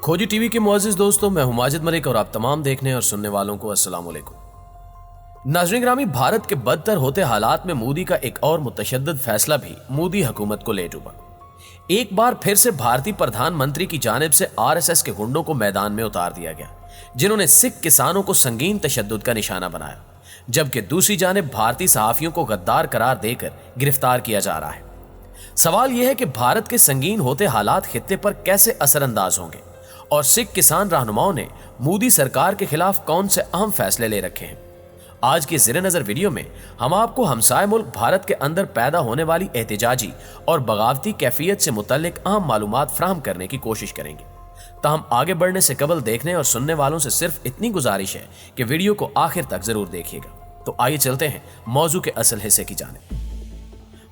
खोजी टीवी के मुअज़्ज़िज़ दोस्तों, मैं हूं माजिद मलिक और आप तमाम देखने और सुनने वालों को अस्सलाम वालेकुम। नाज़रीन ग्रामी, भारत के बदतर होते हालात में मोदी का एक और मुतशद्दिद फैसला भी मोदी हुकूमत को ले डूबा। एक बार फिर से भारतीय प्रधानमंत्री की जानिब से आरएसएस के गुंडों को मैदान में उतार दिया गया, जिन्होंने सिख किसानों को संगीन तशद्दुद का निशाना बनाया, जबकि दूसरी जानिब भारतीय सहाफियों को गद्दार करार देकर गिरफ्तार किया जा रहा है। सवाल यह है कि भारत के संगीन होते हालात खित्ते पर कैसे असरअंदाज होंगे और सिख किसान रहनुमाओं ने मोदी सरकार के खिलाफ कौन से अहम फैसले ले रखे हैं। आज की ज़ेरे नज़र वीडियो में हम आपको हमसाय मुल्क भारत के अंदर पैदा होने वाली एहतिजाजी और बगावती कैफियत से मुतल्लिक अहम मालूमात फराहम करने की कोशिश करेंगे। ताहम आगे बढ़ने से कबल देखने और सुनने वालों से सिर्फ इतनी गुजारिश है कि वीडियो को आखिर तक जरूर देखिएगा। तो आइए चलते हैं मौजू के असल हिस्से की जानिब।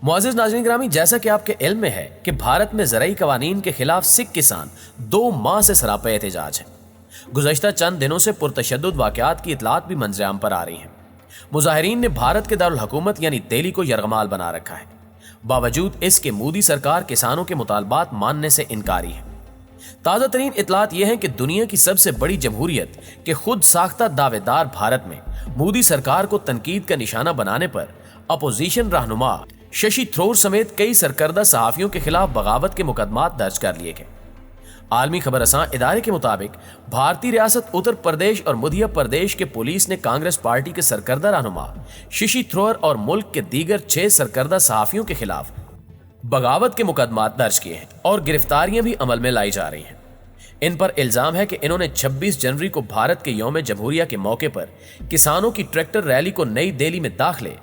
मुअज़्ज़िज़ नाज़रीन ग्रामी, जैसा कि आपके इल्म में है कि भारत में ज़राई कवानीन के खिलाफ सिख किसान 2 माह से सरापा एहतिजाज है। गुज़श्ता चंद दिनों से पुरतशद्दुद वाक़यात की इतलात भी मंज़र-ए-आम पर आ रही हैं। मुज़ाहिरीन ने भारत के दारुल हुकूमत यानी दिल्ली को यरगमाल बना रखा है। बावजूद इसके मोदी सरकार किसानों के मुतालबात मानने से इनकारी है। ताज़ा तरीन इतलात यह है कि दुनिया की सबसे बड़ी जमहूरियत के खुद साख्ता दावेदार भारत में मोदी सरकार को तनकीद का निशाना बनाने पर अपोजिशन रहनुमा शशि थरूर समेत कई सरकर्दा सहाफियों के खिलाफ बगावत के मुकदमात दर्ज कर लिए गए। आलमी खबरसां इदारे के मुताबिक भारतीय रियासत उत्तर प्रदेश और मध्य प्रदेश के पुलिस ने कांग्रेस पार्टी के सरकर्दा रहनुमा शशि थरूर और मुल्क के दीगर 6 सरकर्दा सहाफियों के खिलाफ बगावत के मुकदमात दर्ज किए हैं और गिरफ्तारियां भी अमल में लाई जा रही हैं। इन पर इल्जाम है कि इन्होंने 26 जनवरी को भारत के यौम जमहूरिया के मौके पर किसानों की ट्रैक्टर रैली को नई दिल्ली में दाखिले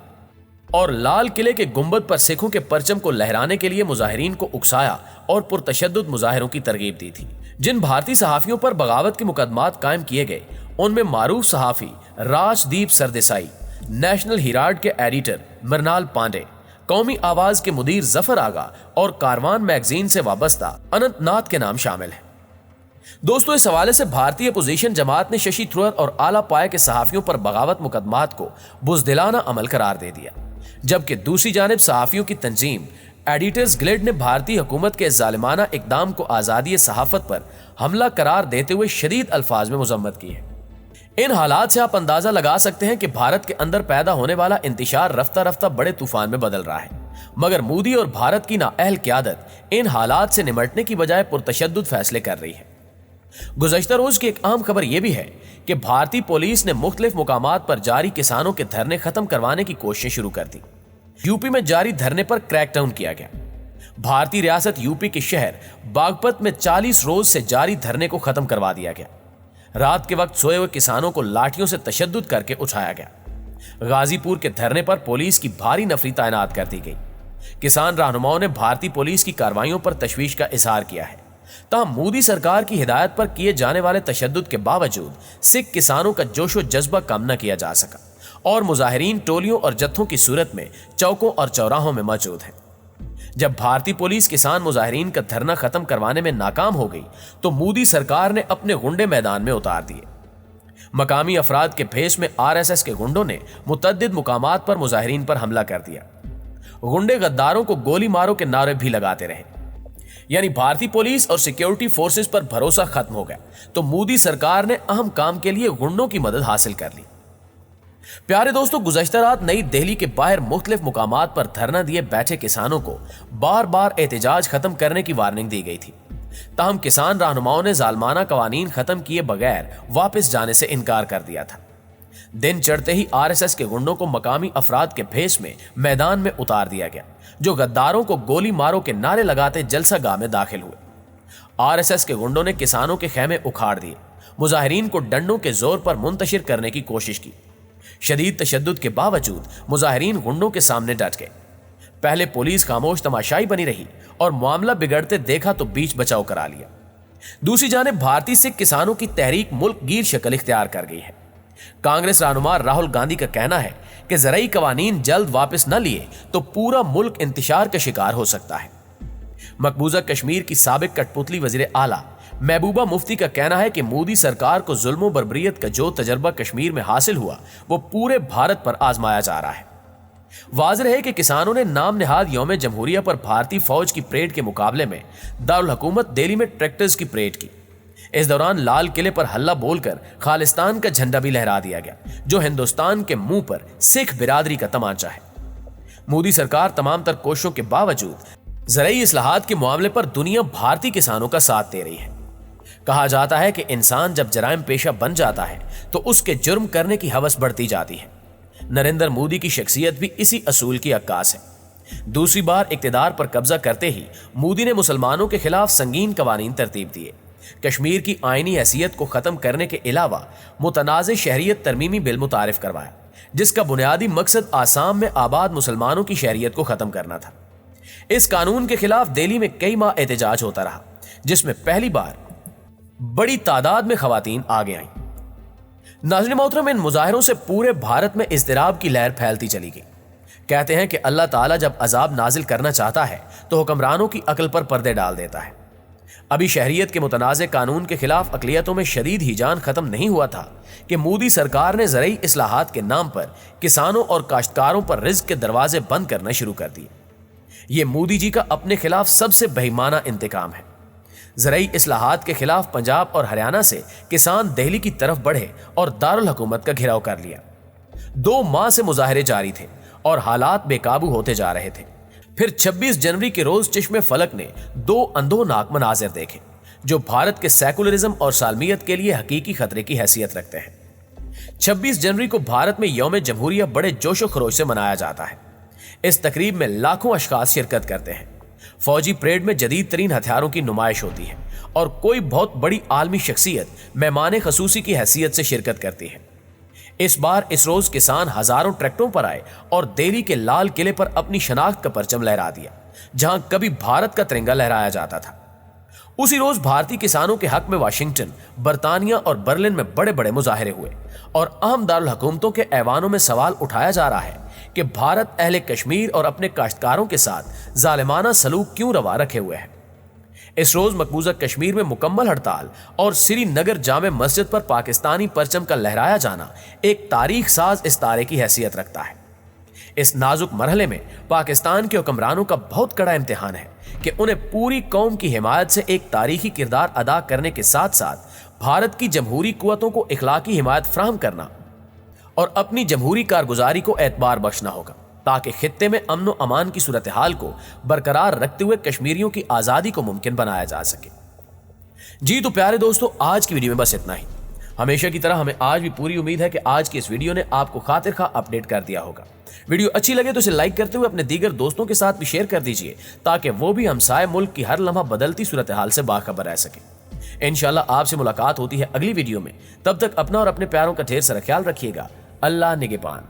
और लाल किले के गुंबद पर सिखों के परचम को लहराने के लिए मुजाहिरीन को उकसाया और पुरतशद्दुद मुजाहिरों की तरगीब दी थी। जिन भारतीय सहाफियों पर बगावत के मुकदमात कायम किए गए उनमें मारूफ सहाफी राजदीप सरदेसाई, नेशनल हिराल्ड के एडिटर मृणाल पांडे, कौमी आवाज के मुदीर जफर आगा और कारवान मैगजीन से वाबस्ता अनंतनाथ के नाम शामिल है। दोस्तों, इस हवाले से भारतीय अपोजिशन जमात ने शशि थरूर और आला पाए के सहाफियों पर बगावत मुकदमात को बुज़दिलाना अमल करार दे दिया, जबकि दूसरी जानिब सहाफियों की तंजीम एडिटर्स गिल्ड ने भारतीय हुकूमत के जालिमाना इकदाम को आज़ादी सहाफत पर हमला करार देते हुए शदीद अल्फाज में मुजम्मत की है। इन हालात से आप अंदाजा लगा सकते हैं कि भारत के अंदर पैदा होने वाला इंतशार रफ्ता रफ्ता बड़े तूफान में बदल रहा है, मगर मोदी और भारत की नाअहल क़यादत इन हालात से निमटने की बजाय पुरतशद्दुद फैसले कर रही है। गुज़श्ता रोज की एक अहम खबर यह भी है कि भारतीय पुलिस ने मुख्तलिफ मुकामात पर जारी किसानों के धरने खत्म करवाने की कोशिशें शुरू कर दी। यूपी में जारी धरने पर क्रैकडाउन किया गया। भारतीय रियासत यूपी के शहर बागपत में 40 रोज से जारी धरने को खत्म करवा दिया गया। रात के वक्त सोए हुए किसानों को लाठियों से तशद्दुद करके उठाया गया। गाजीपुर के धरने पर पुलिस की भारी नफरी तैनात कर दी गई। किसान रहनुमाओं ने भारतीय पुलिस की कार्रवाइयों पर तशवीश का इजहार किया है। ताहम मोदी सरकार की हिदायत पर किए जाने वाले तशद्दुद के बावजूद सिख किसानों का जोशो जज्बा कम न किया जा सका और मुजाहिरीन टोलियों और जत्थों की सूरत में चौकों और चौराहों में मौजूद हैं। जब भारतीय पुलिस किसान मुजाहिरीन का धरना खत्म करवाने में नाकाम हो गई तो मोदी सरकार ने अपने गुंडे मैदान में उतार दिए। मकामी अफराद के भेष में आरएसएस के गुंडों ने मुतअद्दिद मुकामात पर मुजाहिरीन पर हमला कर दिया। गुंडे गद्दारों को गोली मारो के नारे भी लगाते रहे, यानी भारतीय पुलिस और सिक्योरिटी फोर्सेस पर भरोसा खत्म हो गया तो मोदी सरकार ने अहम काम के लिए गुंडों की मदद हासिल कर ली। प्यारे दोस्तों, गुज़श्ता रात नई दिल्ली के बाहर मुख्तलिफ मुकामात पर धरना दिए बैठे किसानों को बार बार एहतिजाज खत्म करने की वार्निंग दी गई थी। ताहम किसान रहनुमाओं ने जालमाना कवानीन खत्म किए बगैर वापस जाने से इनकार कर दिया था। दिन चढ़ते ही आरएसएस के गुंडों को मकामी अफराद के भेष में मैदान में उतार दिया गया, जो गद्दारों को गोली मारो के नारे लगाते जलसा गाह में दाखिल हुए। आरएसएस के गुंडों ने किसानों के खेमे उखाड़ दिए, मुजाहिरीन को डंडों के जोर पर मुंतशिर करने की कोशिश की। शदीद तशद्दुद के बावजूद मुजाहिरीन गुंडों के सामने डट गए। पहले पुलिस खामोश तमाशाई बनी रही और मामला बिगड़ते देखा तो बीच बचाव करा लिया। दूसरी जानिब भारतीय सिख किसानों की तहरीक मुल्क गिर शक्ल इख्तियार कर गई है। कांग्रेस रहनुमा राहुल गांधी का कहना है कि ज़राई कवानीन जल्द वापस न लिए तो पूरा मुल्क इंतशार का शिकार हो सकता है। मकबूजा कश्मीर की साबिक कठपुतली वजीर आला महबूबा मुफ्ती का कहना है कि मोदी सरकार को जुल्म बर्बरियत का जो तजर्बा कश्मीर में हासिल हुआ वो पूरे भारत पर आजमाया जा रहा है। वाज़ेह है कि किसानों ने नाम निहाद यौम जमहूरिया पर भारतीय फौज की परेड के मुकाबले में दारुल हुकूमत दिल्ली में ट्रैक्टर्स की परेड की। इस दौरान लाल किले पर हल्ला बोलकर खालिस्तान का झंडा भी लहरा दिया गया, जो हिंदुस्तान के मुंह पर सिख बिरादरी का तमाचा है। मोदी सरकार तमाम तर कोशिशों के बावजूद ज़राई इस्लाहात के मामले पर दुनिया भारतीय किसानों का साथ दे रही है। कहा जाता है कि इंसान जब जराइम पेशा बन जाता है तो उसके जुर्म करने की हवस बढ़ती जाती है। नरेंद्र मोदी की शख्सियत भी इसी असूल की अक्कास है। दूसरी बार इक्तिदार पर कब्जा करते ही मोदी ने मुसलमानों के खिलाफ संगीन कवानीन तरतीब दिए। कश्मीर की आईनी हैसियत को खत्म करने के अलावा मुतनाज़ शहरियत तरमीमी बिल मुतारिफ करवाया, जिसका बुनियादी मकसद आसाम में आबाद मुसलमानों की शहरियत को खत्म करना था। इस कानून के खिलाफ दिल्ली में कई माह एहतजाज होता रहा, जिसमें पहली बार बड़ी तादाद में खवातीन आगे आईं। नाज़रीन मोहतरम, इन मुजाहिरों से पूरे भारत में इज़्तिराब की लहर फैलती चली गई। कहते हैं कि अल्लाह ताला जब अजाब नाजिल करना चाहता है तो हुक्मरानों की अकल पर पर्दे डाल देता है। अभी शहरियत के मुतनाज़े कानून के खिलाफ अक़लियतों में शदीद हिजान खत्म नहीं हुआ था कि मोदी सरकार ने ज़रई इस्लाहात के नाम पर किसानों और काश्तकारों पर रिज़्क़ के दरवाजे बंद करना शुरू कर दिए। ये मोदी जी का अपने खिलाफ सबसे बेईमाना इंतकाम है। ज़रई इस्लाहात के खिलाफ पंजाब और हरियाणा से किसान दिल्ली की तरफ बढ़े और दारुल हुकूमत का घेराव कर लिया। 2 माह से मुजाहरे जारी थे और हालात बेकाबू होते जा रहे थे। फिर 26 जनवरी के रोज चश्मे फलक ने 2 अंधोनाक मनाजिर देखे, जो भारत के सेकुलरिज्म और सालमियत के लिए हकीकी खतरे की हैसियत रखते हैं। 26 जनवरी को भारत में यौम जमहूरिया बड़े जोशो खरोश से मनाया जाता है। इस तकरीब में लाखों अशखास शिरकत करते हैं। फौजी परेड में जदीद तरीन हथियारों की नुमाइश होती है और कोई बहुत बड़ी आलमी शख्सियत मेहमान खसूसी की हैसियत से शिरकत करती है। इस बार इस रोज किसान हजारों ट्रैक्टरों पर आए और दिल्ली के लाल किले पर अपनी शनाख्त का परचम लहरा दिया, जहां कभी भारत का तिरंगा लहराया जाता था। उसी रोज भारतीय किसानों के हक में वाशिंगटन, बर्तानिया और बर्लिन में बड़े बड़े मुजाहिरे हुए और अहम दारुल हुकूमतों के ऐवानों में सवाल उठाया जा रहा है कि भारत अहले कश्मीर और अपने काश्तकारों के साथ जालिमाना सलूक क्यों रवा रखे हुए है। इस रोज मकबूजा कश्मीर में मुकम्मल हड़ताल और श्रीनगर जामे मस्जिद पर पाकिस्तानी परचम का लहराया जाना एक तारीख साज इस्तारे की हैसियत रखता है। इस नाजुक मरहले में पाकिस्तान के हुक्मरानों का बहुत कड़ा इम्तिहान है कि उन्हें पूरी कौम की हिमायत से एक तारीखी किरदार अदा करने के साथ साथ भारत की जमहूरी कुव्वतों को इखलाकी हिमायत फराहम करना और अपनी जमहूरी कारगुजारी को एतबार बख्शना होगा, ताकि खित्ते में अमन व अमान की सूरत हाल को बरकरार रखते हुए कश्मीरियों की आज़ादी को मुमकिन बनाया जा सके। जी तो प्यारे दोस्तों, आज की वीडियो में बस इतना ही। हमेशा की तरह हमें आज भी पूरी उम्मीद है कि आज की इस वीडियो ने आपको खातिर खा अपडेट कर दिया होगा। वीडियो अच्छी लगे तो इसे लाइक करते हुए अपने दीगर दोस्तों के साथ भी शेयर कर दीजिए, ताकि वो भी हमसाए मुल्क की हर लम्हा बदलती सूरत हाल से बाखबर रह सके। इंशाल्लाह आपसे मुलाकात होती है अगली वीडियो में। तब तक अपना और अपने प्यारों का ढेर सारा ख्याल रखिएगा। अल्लाह निगहबान।